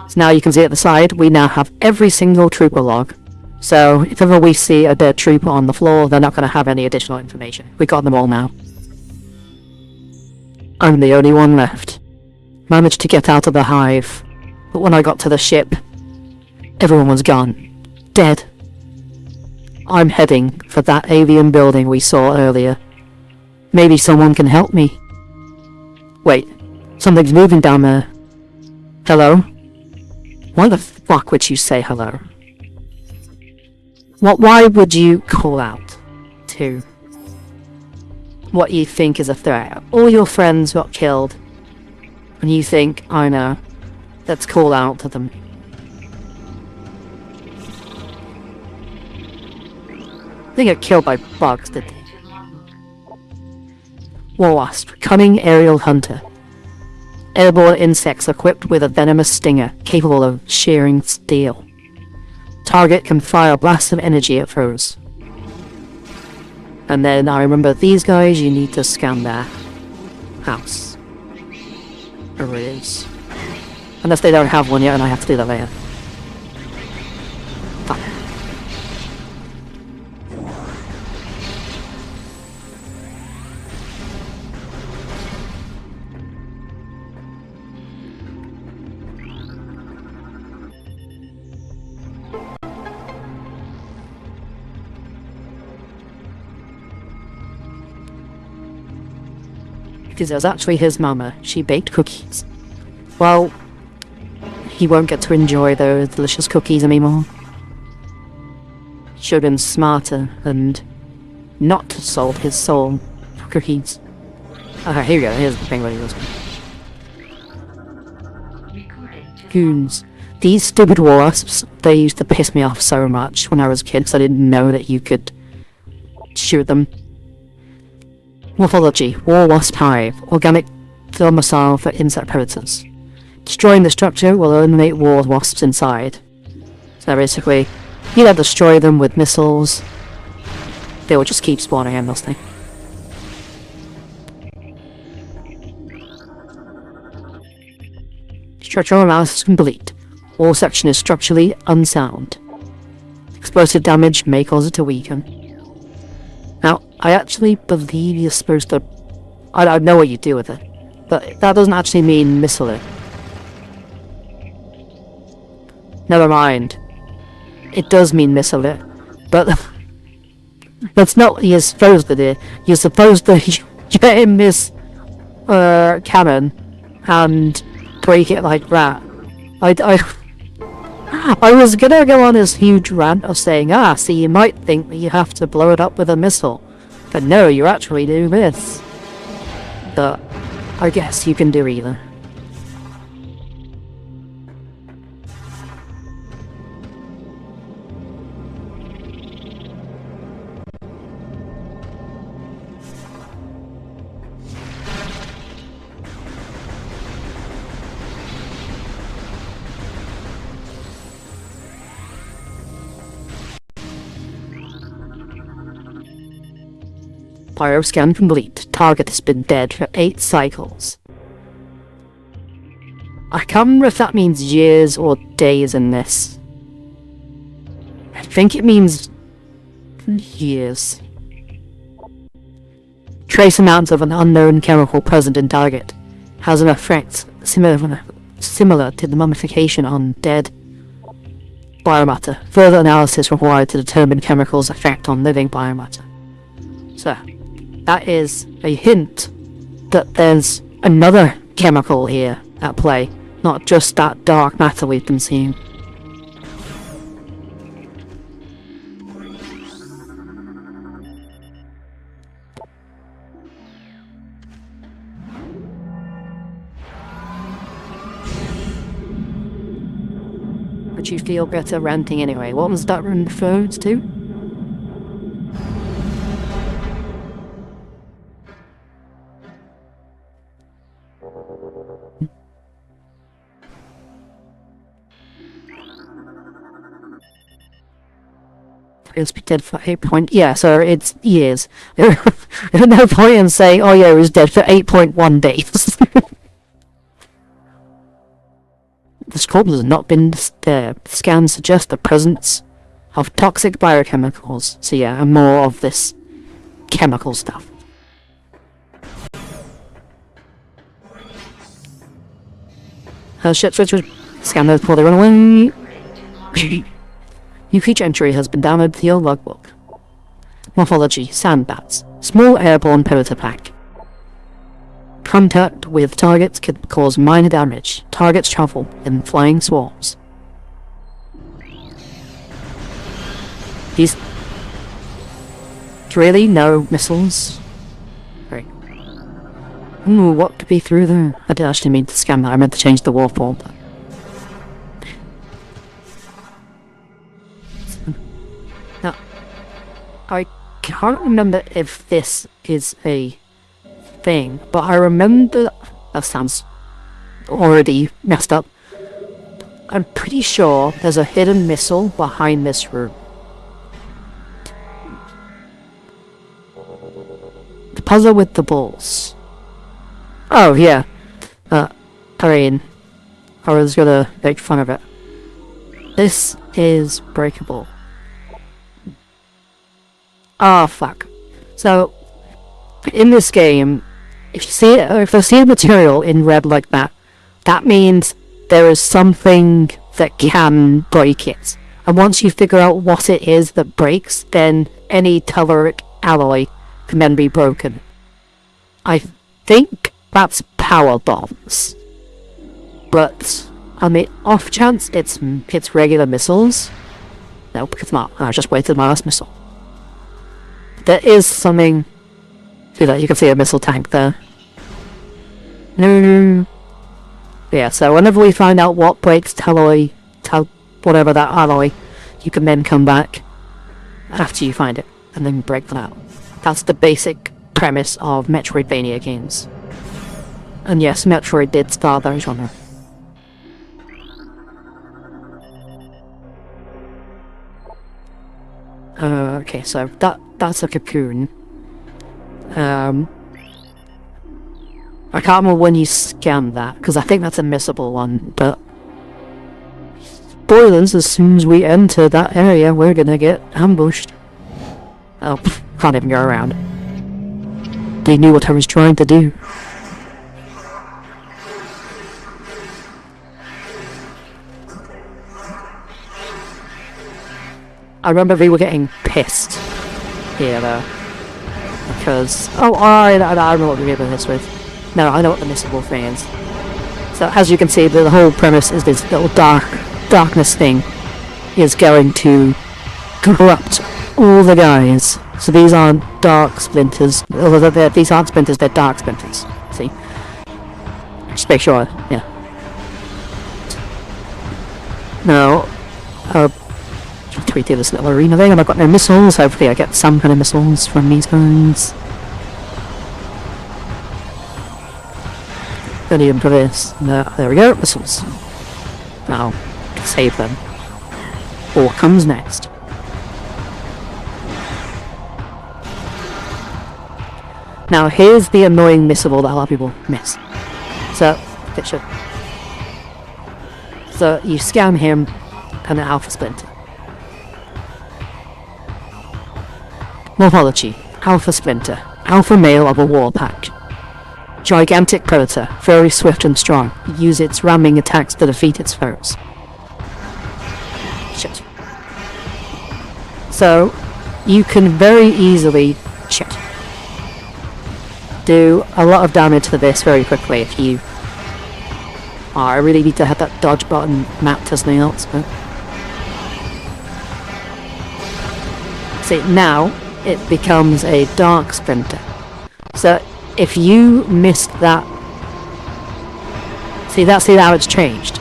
So now you can see at the side, we now have every single trooper log. So if ever we see a dead trooper on the floor, they're not going to have any additional information. We got them all now. I'm the only one left. Managed to get out of the hive, but when I got to the ship, everyone was gone. Dead. I'm heading for that alien building we saw earlier. Maybe someone can help me. Wait, something's moving down there. Hello? Why the fuck would you say hello? Why would you call out to what you think is a threat? All your friends got killed, and you think, I know, let's call out to them. They got killed by bugs, did they? Wasp, cunning aerial hunter. Airborne insects equipped with a venomous stinger, capable of shearing steel. Target can fire blasts of energy at foes. And then I remember these guys, you need to scan their house. There it is. Unless they don't have one yet and I have to do that later. Fuck. Because it was actually his mama. She baked cookies. Well, he won't get to enjoy those delicious cookies anymore. Should have been smarter and not sold his soul for cookies. Okay, here we go. Here's the thing where he goes. Goons. These stupid wasps, they used to piss me off so much when I was a kid, because I didn't know that you could shoot them. Morphology. War Wasp Hive. Organic domicile for insect predators. Destroying the structure will eliminate war wasps inside. So basically, you don't destroy them with missiles. They will just keep spawning endlessly. Structural analysis complete. All section is structurally unsound. Explosive damage may cause it to weaken. Now, I actually believe you're supposed to... I don't know what you do with it, but that doesn't actually mean missile it. Never mind. It does mean missile it, but that's not what you're supposed to do. You're supposed to get in this cannon and break it like that. I was gonna go on this huge rant of saying, see, you might think that you have to blow it up with a missile. But no, you're actually doing this. But I guess you can do either. Bioscan complete. Target has been dead for 8 cycles. I can't remember if that means years or days in this. I think it means years. Trace amounts of an unknown chemical present in target has an effect similar to the mummification on dead biomatter. Further analysis required to determine chemicals' effect on living biomatter. So, that is a hint that there's another chemical here at play, not just that dark matter we've been seeing. But you feel better ranting anyway. What was that referred to? It's been dead for 8 yeah, so it's years. There's no point in saying, oh yeah, he was dead for 8.1 days. This corpse has not been there. Scans suggest the presence of toxic biochemicals. So yeah, and more of this chemical stuff. Shit, switch, scan those before they run away. New feature entry has been downloaded to your logbook. Morphology, sandbats. Small airborne predator pack. Contact with targets could cause minor damage. Targets travel in flying swarms. These... Really? No missiles? Great. Ooh, what could be through there? I did actually mean to scan that. I meant to change the war form. Now, I can't remember if this is a thing, but I remember... That sounds already messed up. I'm pretty sure there's a hidden missile behind this room. The puzzle with the balls. Oh, yeah. I mean, I was gonna make fun of it. This is breakable. Ah, fuck. So, in this game, if you see a material in red like that, that means there is something that can break it. And once you figure out what it is that breaks, then any telluric alloy can then be broken. I think that's power bombs. But on the off chance it's regular missiles. Nope, it's not. I just wasted my last missile. There is something. See that? You can see a missile tank there. No. Yeah, so whenever we find out what breaks whatever that alloy, you can then come back after you find it and then break that out. That's the basic premise of Metroidvania games. And yes, Metroid did start that genre. Okay, so that's a cocoon. I can't remember when you scanned that, because I think that's a missable one, but spoilers, as soon as we enter that area, we're gonna get ambushed. Oh, can't even go around. They knew what I was trying to do. I remember we were getting pissed here, though. Because... Oh, I remember what we were doing this with. No, I know what the missable thing is. So, as you can see, the whole premise is this little darkness thing is going to corrupt all the guys. So these aren't dark splinters. Although these aren't splinters, they're dark splinters. See? Just make sure, yeah. Now, we do this little arena thing, and I've got no missiles. Hopefully I get some kind of missiles from these guys. Don't need them for this. No, there we go, missiles. Now, save them. What comes next? Now here's the annoying missable that a lot of people miss. So, So you scan him and an alpha splinter. Morphology. Alpha splinter. Alpha male of a war pack. Gigantic predator. Very swift and strong. Use its ramming attacks to defeat its foes. Shit. So, you can very easily do a lot of damage to this very quickly if you... Oh, I really need to have that dodge button mapped to something else, but... See, now it becomes a dark splinter. So, if you missed that... See how it's changed.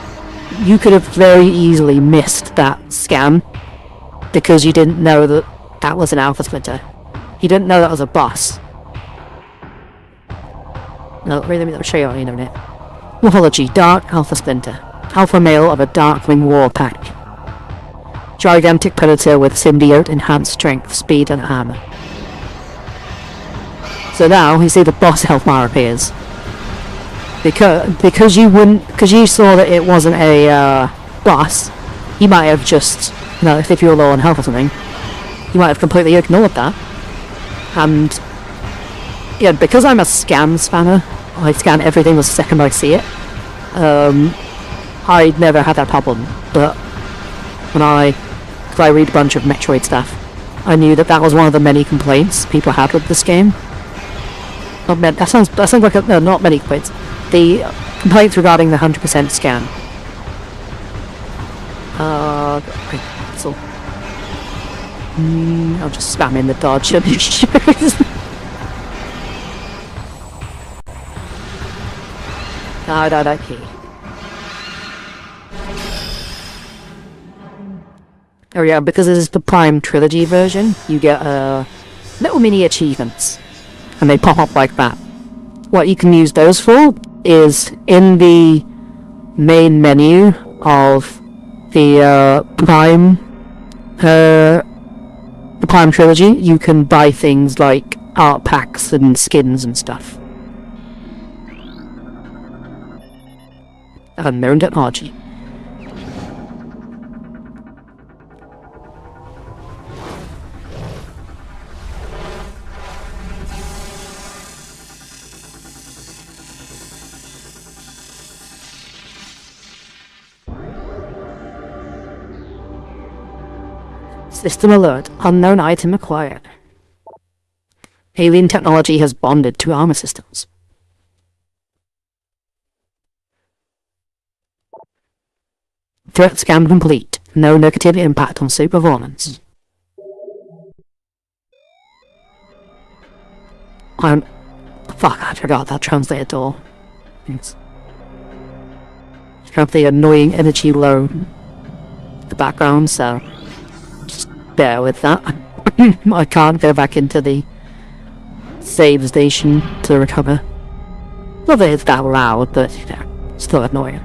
You could have very easily missed that scan because you didn't know that that was an alpha splinter. You didn't know that was a boss. No, really, let me show you in a minute. Morphology, dark alpha splinter. Alpha male of a darkling war pack. Gigantic predator with symbiote enhanced strength, speed and armor. So now you see the boss health bar appears. Because you saw that it wasn't a boss, you might have just, if you were low on health or something, you might have completely ignored that. And yeah, because I'm a scan spanner, I scan everything the second I see it. I never had that problem, but because I read a bunch of Metroid stuff, I knew that was one of the many complaints people had with this game. That sounds like not many complaints. The complaints regarding the 100% scan. Okay, so I'll just spam in the dodge. No, key. Oh yeah, because this is the Prime Trilogy version, you get little mini achievements, and they pop up like that. What you can use those for is in the main menu of the Prime Trilogy, you can buy things like art packs and skins and stuff. unknown technology. System alert, unknown item acquired. Alien technology has bonded to armor systems. Threat scan complete. No negative impact on suit performance. Fuck, I forgot that translator door. Thanks. Have the annoying energy low in the background, so just bear with that. I can't go back into the save station to recover. Not that it's that loud, but you know, still annoying.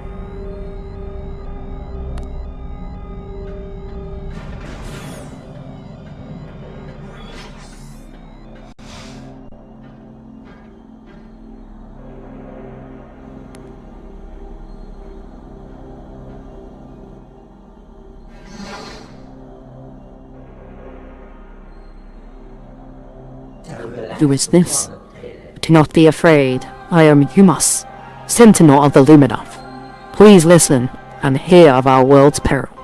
Who is this? Do not be afraid. I am Humas, Sentinel of the Luminov. Please listen and hear of our world's peril.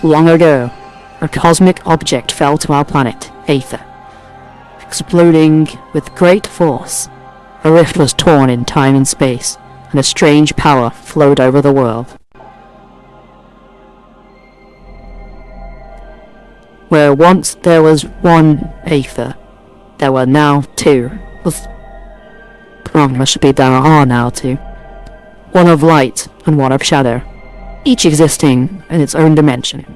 Long ago, a cosmic object fell to our planet, Aether. Exploding with great force, a rift was torn in time and space, and a strange power flowed over the world. Where once there was one Aether, there were now two. Must be there are now two. One of light and one of shadow, each existing in its own dimension.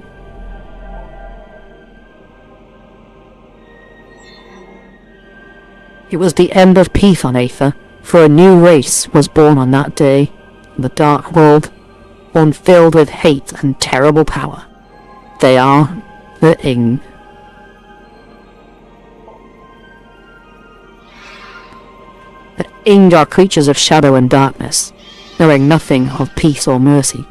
It was the end of peace on Aether, for a new race was born on that day, in the dark world, one filled with hate and terrible power. They are the Ing. The Ing are creatures of shadow and darkness, knowing nothing of peace or mercy.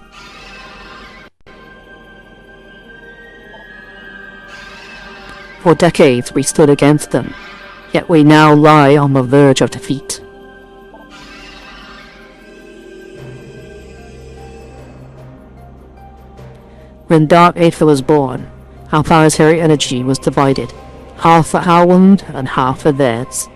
For decades we stood against them, yet we now lie on the verge of defeat. When Dark Aether was born, our planetary energy was divided, half for our world and half for theirs.